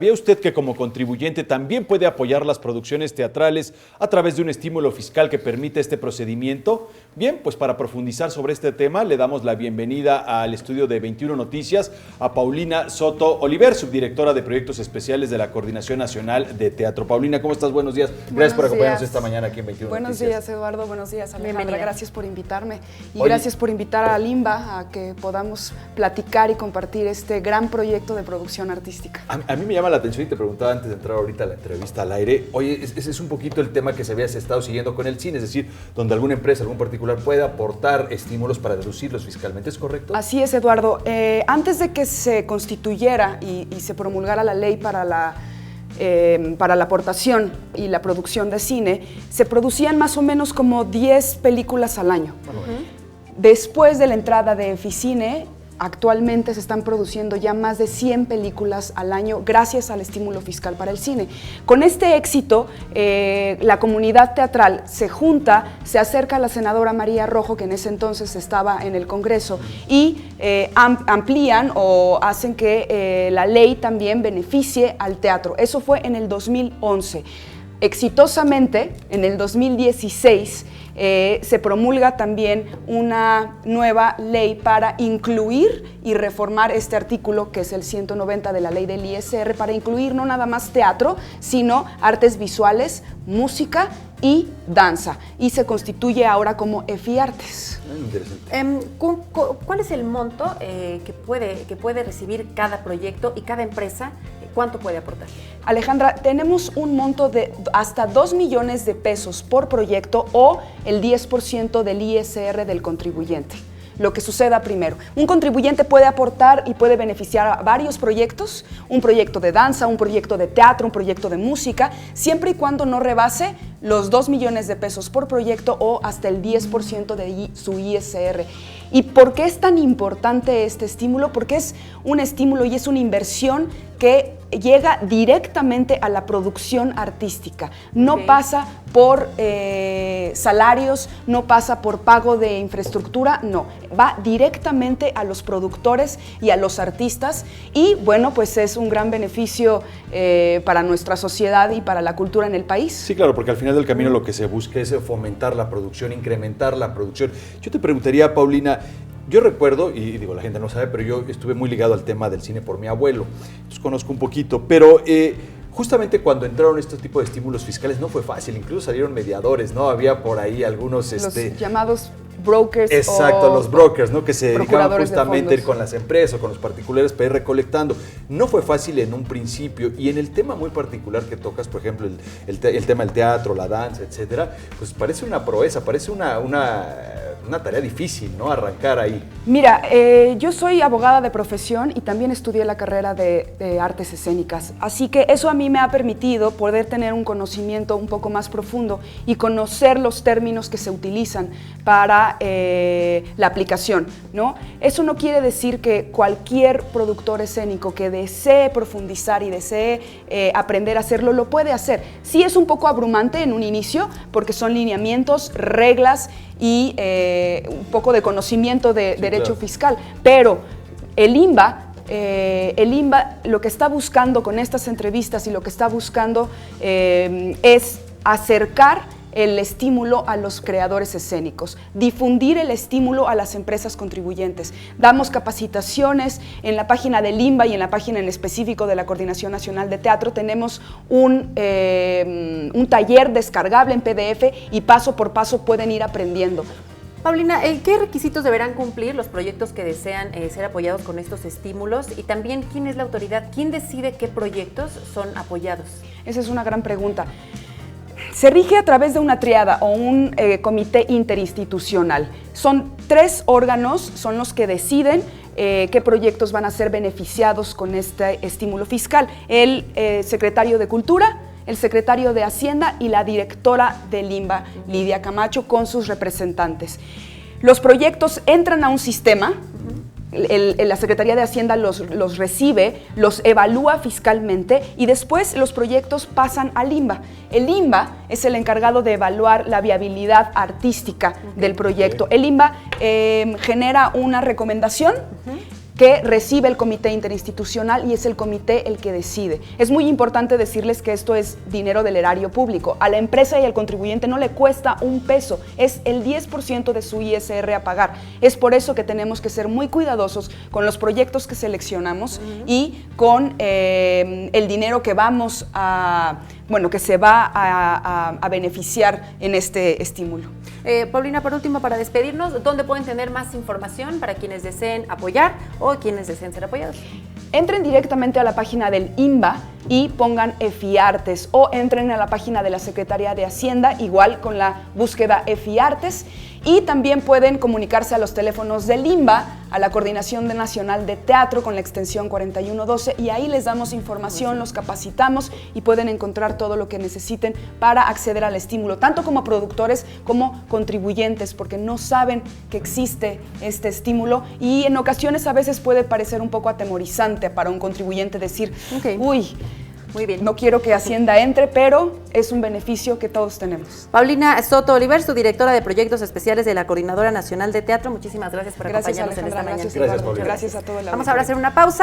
¿Sabía usted que como contribuyente también puede apoyar las producciones teatrales a través de un estímulo fiscal que permite este procedimiento? Bien, pues para profundizar sobre este tema le damos la bienvenida al estudio de 21 Noticias a Paulina Soto Oliver, subdirectora de Proyectos Especiales de la Coordinación Nacional de Teatro. Paulina, ¿cómo estás? Buenos días. Gracias por acompañarnos esta mañana aquí en 21 Buenos Noticias. Buenos días, Eduardo. Buenos días, Alejandra. Gracias por invitarme. Y Oye, gracias por invitar a Limba a que podamos platicar y compartir este gran proyecto de producción artística. A mí me llama la atención y te preguntaba antes de entrar ahorita a la entrevista al aire, oye, ese es un poquito el tema que se había estado siguiendo con el cine, es decir, donde alguna empresa, algún particular puede aportar estímulos para deducirlos fiscalmente, ¿es correcto? Así es, Eduardo. Antes de que se constituyera y se promulgara la ley para la aportación y la producción de cine, se producían más o menos como 10 películas al año. Después de la entrada de Ficine, actualmente se están produciendo ya más de 100 películas al año gracias al estímulo fiscal para el cine. Con este éxito, la comunidad teatral se junta, se acerca a la senadora María Rojo, que en ese entonces estaba en el Congreso, y amplían o hacen que la ley también beneficie al teatro. Eso fue en el 2011. Exitosamente, en el 2016, se promulga también una nueva ley para incluir y reformar este artículo, que es el 190 de la ley del ISR, para incluir no nada más teatro, sino artes visuales, música y danza. Y se constituye ahora como EFIARTES. Interesante. ¿Cuál es el monto que puede recibir cada proyecto y cada empresa? ¿Cuánto puede aportar? Alejandra, tenemos un monto de hasta 2 millones de pesos por proyecto o el 10% del ISR del contribuyente. Lo que suceda primero. Un contribuyente puede aportar y puede beneficiar a varios proyectos, un proyecto de danza, un proyecto de teatro, un proyecto de música, siempre y cuando no rebase los 2 millones de pesos por proyecto o hasta el 10% de su ISR. ¿Y por qué es tan importante este estímulo? Porque es un estímulo y es una inversión que llega directamente a la producción artística. No pasa por salarios, no pasa por pago de infraestructura, no. Va directamente a los productores y a los artistas y, bueno, pues es un gran beneficio para nuestra sociedad y para la cultura en el país. Sí, claro, porque al final del camino lo que se busca es fomentar la producción, incrementar la producción. Yo te preguntaría, Paulina, yo recuerdo, y digo, la gente no sabe, pero yo estuve muy ligado al tema del cine por mi abuelo, entonces conozco un poquito, pero justamente cuando entraron estos tipos de estímulos fiscales no fue fácil, incluso salieron mediadores, ¿no? Había por ahí algunos... Los llamados brokers. Exacto, los brokers, ¿no? Que se dedicaban justamente a ir de con las empresas o con los particulares para ir recolectando. No fue fácil en un principio y en el tema muy particular que tocas, por ejemplo, el tema del teatro, la danza, etcétera, pues parece una proeza, parece una tarea difícil, ¿no? Arrancar ahí. Mira, yo soy abogada de profesión y también estudié la carrera de artes escénicas, así que eso a mí me ha permitido poder tener un conocimiento un poco más profundo y conocer los términos que se utilizan para la aplicación, ¿no? Eso no quiere decir que cualquier productor escénico que desee profundizar y desee aprender a hacerlo, lo puede hacer. Sí es un poco abrumante en un inicio porque son lineamientos, reglas y un poco de conocimiento de derecho fiscal, pero el INBA lo que está buscando con estas entrevistas y lo que está buscando es acercar el estímulo a los creadores escénicos, difundir el estímulo a las empresas contribuyentes. Damos capacitaciones en la página del INBA y en la página en específico de la Coordinación Nacional de Teatro. Tenemos un taller descargable en PDF y paso por paso pueden ir aprendiendo. Paulina, ¿qué requisitos deberán cumplir los proyectos que desean ser apoyados con estos estímulos? Y también, ¿quién es la autoridad? ¿Quién decide qué proyectos son apoyados? Esa es una gran pregunta. Se rige a través de una triada o un comité interinstitucional. Son 3 órganos, son los que deciden qué proyectos van a ser beneficiados con este estímulo fiscal. El secretario de Cultura, el secretario de Hacienda y la directora del INBA, Lidia Camacho, con sus representantes. Los proyectos entran a un sistema. La Secretaría de Hacienda los recibe, los evalúa fiscalmente y después los proyectos pasan al INBA. El INBA es el encargado de evaluar la viabilidad artística del proyecto. El INBA genera una recomendación que recibe el comité interinstitucional y es el comité el que decide. Es muy importante decirles que esto es dinero del erario público. A la empresa y al contribuyente no le cuesta un peso, es el 10% de su ISR a pagar. Es por eso que tenemos que ser muy cuidadosos con los proyectos que seleccionamos y con el dinero que vamos a, que se va a beneficiar en este estímulo. Paulina, por último, para despedirnos, ¿dónde pueden tener más información para quienes deseen apoyar o quienes deseen ser apoyados? Entren directamente a la página del INBA y pongan EFIARTES o entren a la página de la Secretaría de Hacienda, igual con la búsqueda EFIARTES, y también pueden comunicarse a los teléfonos del INBA, a la Coordinación Nacional de Teatro con la extensión 4112, y ahí les damos información, los capacitamos y pueden encontrar todo lo que necesiten para acceder al estímulo, tanto como productores como contribuyentes, porque no saben que existe este estímulo y en ocasiones a veces puede parecer un poco atemorizante para un contribuyente decir, uy, muy bien, no quiero que Hacienda entre, pero es un beneficio que todos tenemos. Paulina Soto Oliver, su directora de Proyectos Especiales de la Coordinadora Nacional de Teatro, muchísimas gracias por acompañarnos en esta mañana. Gracias, Paulina. Gracias a todo el auditorio. Vamos ahora a hacer una pausa.